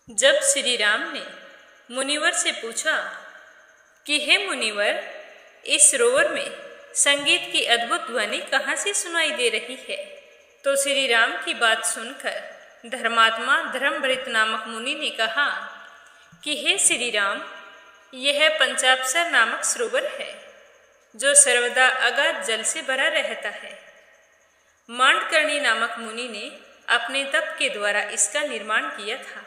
जब श्री राम ने मुनिवर से पूछा कि हे मुनिवर, इस सरोवर में संगीत की अद्भुत ध्वनि कहाँ से सुनाई दे रही है, तो श्री राम की बात सुनकर धर्मात्मा धर्मभृत नामक मुनि ने कहा कि हे श्री राम, यह पंचाप्सर नामक सरोवर है जो सर्वदा अगाध जल से भरा रहता है। मांडकर्णी नामक मुनि ने अपने तप के द्वारा इसका निर्माण किया था।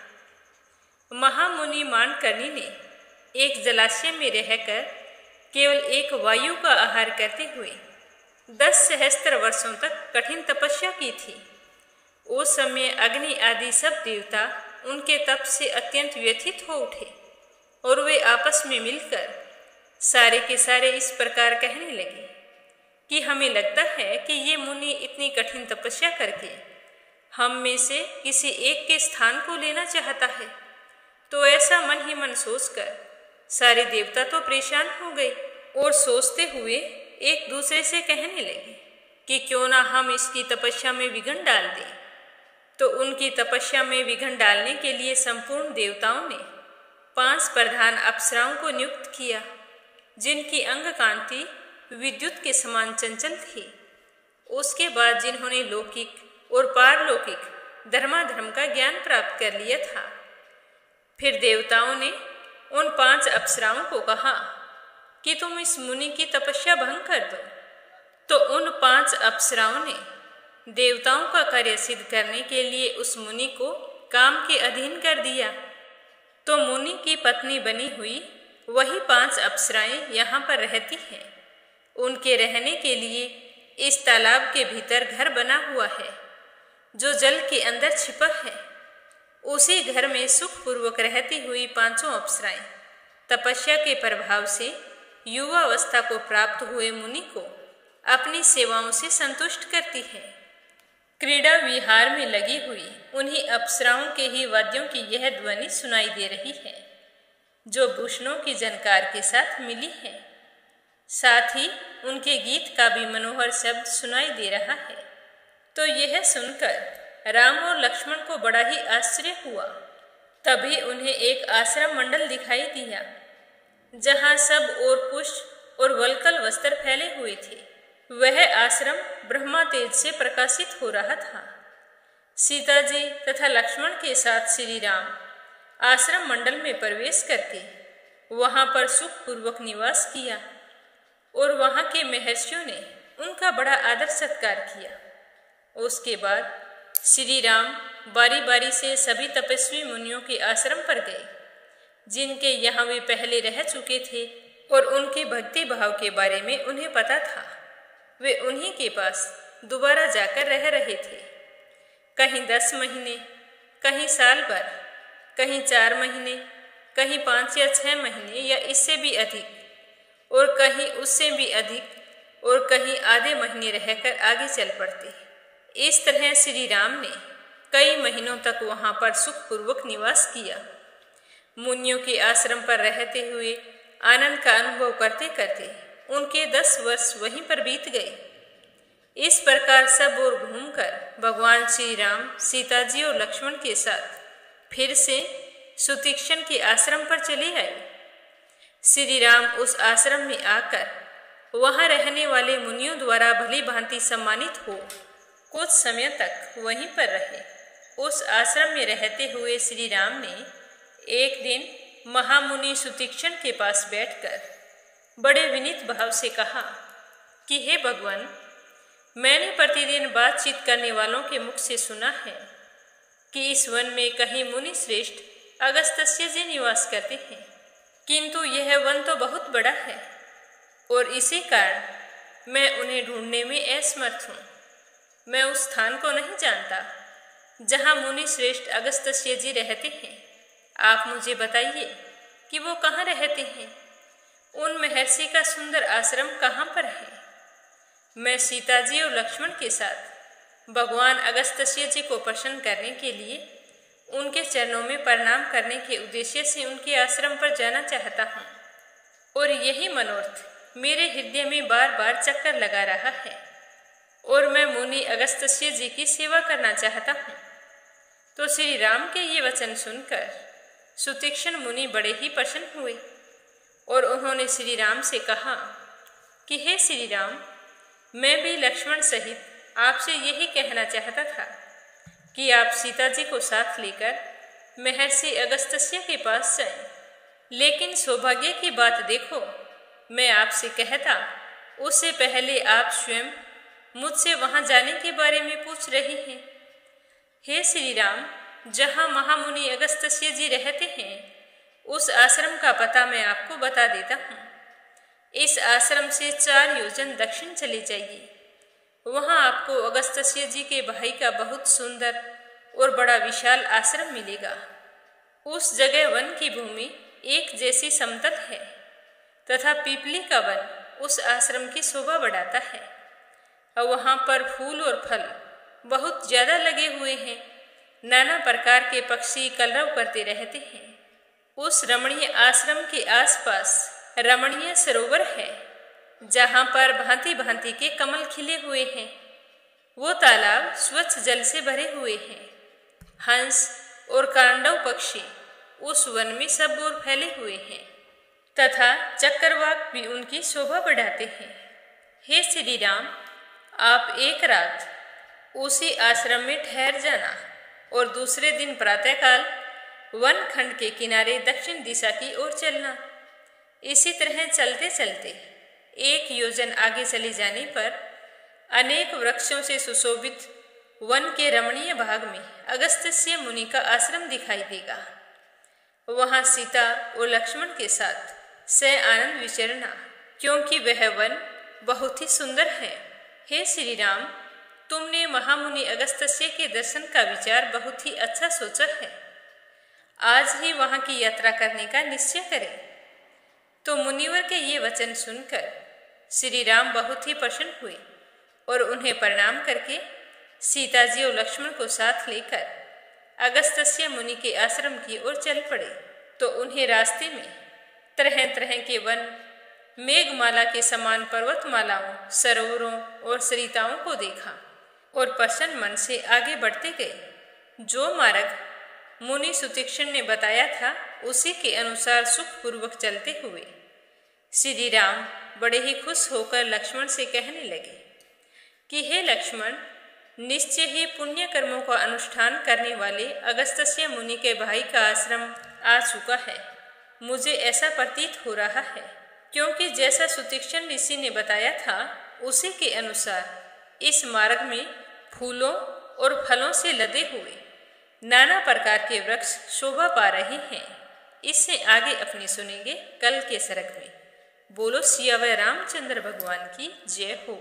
महामुनि मांडकर्णी ने एक जलाशय में रहकर केवल एक वायु का आहार करते हुए 10 सहस्त्र वर्षों तक कठिन तपस्या की थी। उस समय अग्नि आदि सब देवता उनके तप से अत्यंत व्यथित हो उठे और वे आपस में मिलकर सारे के सारे इस प्रकार कहने लगे कि हमें लगता है कि ये मुनि इतनी कठिन तपस्या करके हम में से किसी एक के स्थान को लेना चाहता है। तो ऐसा मन ही मन सोचकर सारे देवता तो परेशान हो गए और सोचते हुए एक दूसरे से कहने लगे कि क्यों ना हम इसकी तपस्या में विघ्न डाल दें। तो उनकी तपस्या में विघ्न डालने के लिए संपूर्ण देवताओं ने 5 प्रधान अप्सराओं को नियुक्त किया, जिनकी अंग कांति विद्युत के समान चंचल थी। उसके बाद जिन्होंने लौकिक और पारलौकिक धर्माधर्म का ज्ञान प्राप्त कर लिया था, फिर देवताओं ने उन 5 अप्सराओं को कहा कि तुम इस मुनि की तपस्या भंग कर दो। तो उन 5 अप्सराओं ने देवताओं का कार्य सिद्ध करने के लिए उस मुनि को काम के अधीन कर दिया। तो मुनि की पत्नी बनी हुई वही 5 अप्सराएं यहाँ पर रहती हैं। उनके रहने के लिए इस तालाब के भीतर घर बना हुआ है जो जल के अंदर छिपा है। उसी घर में सुखपूर्वक रहती हुई 5 अप्सराएं तपस्या के प्रभाव से युवावस्था को प्राप्त हुए मुनि को अपनी सेवाओं से संतुष्ट करती है। क्रीड़ा विहार में लगी हुई उन्हीं अप्सराओं के ही वाद्यों की यह ध्वनि सुनाई दे रही है जो भूषणों की झनकार के साथ मिली है। साथ ही उनके गीत का भी मनोहर शब्द सुनाई दे रहा है। तो यह सुनकर राम और लक्ष्मण को बड़ा ही आश्चर्य हुआ। तभी उन्हें एक आश्रम मंडल दिखाई दिया जहां सब और पुष्प और वल्कल वस्त्र फैले हुए थे। वह आश्रम ब्रह्मा तेज से प्रकाशित हो रहा था। सीता जी तथा लक्ष्मण के साथ श्री राम आश्रम मंडल में प्रवेश करके वहां पर सुखपूर्वक निवास किया और वहां के महर्षियों ने उनका बड़ा आदर सत्कार किया। उसके बाद श्री राम बारी बारी से सभी तपस्वी मुनियों के आश्रम पर गए जिनके यहाँ वे पहले रह चुके थे और उनके भक्ति भाव के बारे में उन्हें पता था। वे उन्हीं के पास दोबारा जाकर रह रहे थे। कहीं 10 महीने, कहीं साल भर, कहीं 4 महीने, कहीं 5 या 6 महीने या इससे भी अधिक, और कहीं उससे भी अधिक, और कहीं आधे महीने रहकर आगे चल पड़ते। इस तरह श्री राम ने कई महीनों तक वहां पर सुखपूर्वक निवास किया। मुनियों के आश्रम पर रहते हुए आनंद का अनुभव करते करते उनके 10 वर्ष वहीं पर बीत गए। इस प्रकार सब ओर घूमकर भगवान श्री राम सीता जी और लक्ष्मण के साथ फिर से सुतीक्षण के आश्रम पर चले आए। श्री राम उस आश्रम में आकर वहां रहने वाले मुनियों द्वारा भली भांति सम्मानित हो कुछ समय तक वहीं पर रहे। उस आश्रम में रहते हुए श्री राम ने एक दिन महामुनि सुतीक्षण के पास बैठकर बड़े विनीत भाव से कहा कि हे भगवान, मैंने प्रतिदिन बातचीत करने वालों के मुख से सुना है कि इस वन में कहीं मुनि श्रेष्ठ अगस्त्य जी निवास करते हैं, किंतु यह वन तो बहुत बड़ा है और इसी कारण मैं उन्हें ढूंढने में असमर्थ हूँ। मैं उस स्थान को नहीं जानता जहाँ मुनि श्रेष्ठ अगस्त्य जी रहते हैं। आप मुझे बताइए कि वो कहाँ रहते हैं। उन महर्षि का सुंदर आश्रम कहाँ पर है। मैं सीता जी और लक्ष्मण के साथ भगवान अगस्त्य जी को प्रसन्न करने के लिए उनके चरणों में प्रणाम करने के उद्देश्य से उनके आश्रम पर जाना चाहता हूँ, और यही मनोरथ मेरे हृदय में बार बार चक्कर लगा रहा है, और मैं मुनि अगस्त्य जी की सेवा करना चाहता हूँ। तो श्री राम के ये वचन सुनकर सुतीक्ष्ण मुनि बड़े ही प्रसन्न हुए और उन्होंने श्री राम से कहा कि हे श्री राम, मैं भी लक्ष्मण सहित आपसे यही कहना चाहता था कि आप सीता जी को साथ लेकर महर्षि अगस्त्य के पास जाएं। लेकिन सौभाग्य की बात देखो, मैं आपसे कहता उससे पहले आप स्वयं मुझसे वहां जाने के बारे में पूछ रहे हैं। हे श्री राम, जहां महामुनि अगस्त्य जी रहते हैं उस आश्रम का पता मैं आपको बता देता हूँ। इस आश्रम से 4 योजन दक्षिण चले जाइए। वहां आपको अगस्त्य जी के भाई का बहुत सुंदर और बड़ा विशाल आश्रम मिलेगा। उस जगह वन की भूमि एक जैसी समतल है तथा पीपली का वन उस आश्रम की शोभा बढ़ाता है। और वहां पर फूल और फल बहुत ज्यादा लगे हुए हैं। नाना प्रकार के पक्षी कलरव करते रहते हैं। उस रमणीय आश्रम के आसपास रमणीय सरोवर है जहां पर भांति भांति के कमल खिले हुए हैं। वो तालाब स्वच्छ जल से भरे हुए हैं। हंस और कांडव पक्षी उस वन में सब ओर फैले हुए हैं तथा चक्रवाक भी उनकी शोभा बढ़ाते हैं। हे श्री राम, आप एक रात उसी आश्रम में ठहर जाना और दूसरे दिन प्रातःकाल वन खंड के किनारे दक्षिण दिशा की ओर चलना। इसी तरह चलते चलते 1 योजन आगे चले जाने पर अनेक वृक्षों से सुशोभित वन के रमणीय भाग में अगस्त्य मुनि का आश्रम दिखाई देगा। वहां सीता और लक्ष्मण के साथ आनंद विचरना, क्योंकि वह वन बहुत ही सुंदर है। हे श्री राम, तुमने महामुनि अगस्त्य के दर्शन का विचार बहुत ही अच्छा सोचा है। आज ही वहां की यात्रा करने का निश्चय करें। तो मुनिवर के ये वचन सुनकर श्री राम बहुत ही प्रसन्न हुए और उन्हें प्रणाम करके सीता जी और लक्ष्मण को साथ लेकर अगस्त्य मुनि के आश्रम की ओर चल पड़े। तो उन्हें रास्ते में तरह तरह के वन, मेघमाला के समान पर्वतमालाओं, सरोवरों और सरिताओं को देखा और प्रसन्न मन से आगे बढ़ते गए। जो मार्ग मुनि सुतीक्ष्ण ने बताया था उसी के अनुसार सुखपूर्वक चलते हुए श्री राम बड़े ही खुश होकर लक्ष्मण से कहने लगे कि हे लक्ष्मण, निश्चय ही पुण्य कर्मों का अनुष्ठान करने वाले अगस्त्य मुनि के भाई का आश्रम आ चुका है। मुझे ऐसा प्रतीत हो रहा है, क्योंकि जैसा सुतीक्ष्ण ऋषि ने बताया था उसी के अनुसार इस मार्ग में फूलों और फलों से लदे हुए नाना प्रकार के वृक्ष शोभा पा रहे हैं। इससे आगे अपने सुनेंगे कल के सर्ग में। बोलो सियावर रामचंद्र भगवान की जय हो।